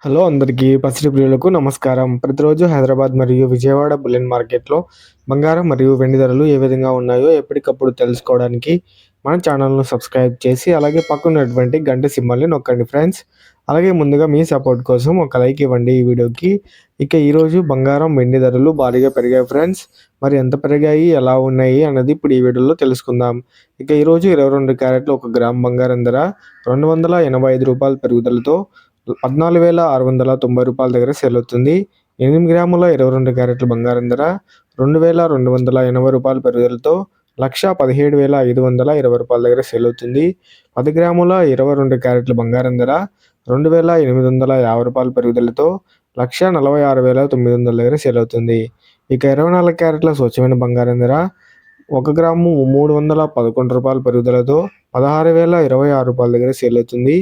Hello అందరికీ పసిడి ప్రియులకు నమస్కారం. ప్రతిరోజు హైదరాబాద్ మరియు విజయవాడ బులియన్ మార్కెట్‌లో బంగారం మరియు వెండి ధరలు ఏ విధంగా ఉన్నాయో ఎప్పటికప్పుడు తెలుసుకోవడానికి మన ఛానల్‌ను సబ్స్క్రైబ్ చేసి అలాగే పక్కనున్నటువంటి గంట సింబల్‌ని నొక్కండి ఫ్రెండ్స్. అలాగే ముందుగా మీ సపోర్ట్ కోసం ఒక లైక్ ఇవ్వండి ఈ వీడియోకి. ఇక ఈరోజు బంగారం, వెండి ధరలు భారీగా పెరిగాయి ఫ్రెండ్స్. మరి ఎంత పెరిగాయి, ఎలా ఉన్నాయి అన్నది ఇప్పుడు ఈ వీడియోలో తెలుసుకుందాం. ఇక ఈరోజు 22 క్యారెట్ల 1 గ్రామ్ బంగారం ధర రూ. 285 పెరుగుదలతో రూ. 14,690 దగ్గర సేల్ అవుతుంది. 8 గ్రాముల 22 క్యారెట్ల బంగారం ధర రూ. 2,280 పెరుగుదలతో రూ. 1,17,520 దగ్గర సేల్ అవుతుంది. 10 గ్రాముల 22 క్యారెట్ల బంగారం ధర రూ. 2,850 పెరుగుదలతో రూ. 1,46,900 దగ్గర సేల్ అవుతుంది. ఇక 24 క్యారెట్ల స్వచ్ఛమైన బంగారం ధర 1 గ్రాము రూ. 311 పెరుగుదలతో రూ. 16,026 దగ్గర సేల్ అవుతుంది.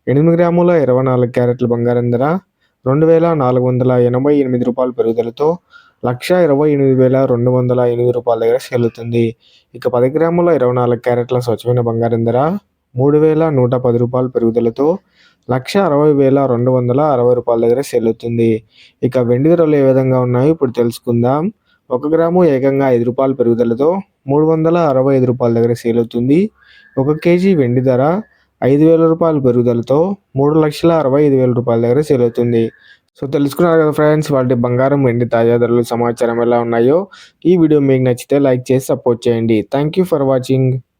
8 గ్రాముల 24 క్యారెట్ల బంగారం ధర రూ. 2,488 పెరుగుదలతో రూ. 1,28,208 దగ్గర సేల్ అవుతుంది. ఇక 10 గ్రాముల 24 క్యారెట్ల స్వచ్ఛమైన బంగారం ధర రూ. 3,110 పెరుగుదలతో రూ. 1,60,260 దగ్గర సేల్ అవుతుంది. ఇక వెండి ధరలు ఏ విధంగా ఉన్నాయో ఇప్పుడు తెలుసుకుందాం. 1 గ్రాము ఏకంగా రూ. 5 పెరుగుదలతో రూ. 365 దగ్గర సేల్ అవుతుంది. 1 కేజీ వెండి ధర రూ. 5,000 పెరుగుదలతో రూ. 3,65,000 దగ్గర సేల్ అవుతుంది. సో తెలుసుకున్నారు కదా ఫ్రెండ్స్, వాటి బంగారం, వెండి తాజా ధరలు సమాచారం ఎలా ఉన్నాయో. ఈ వీడియో మీకు నచ్చితే లైక్ చేసి సపోర్ట్ చేయండి. Thank you for watching.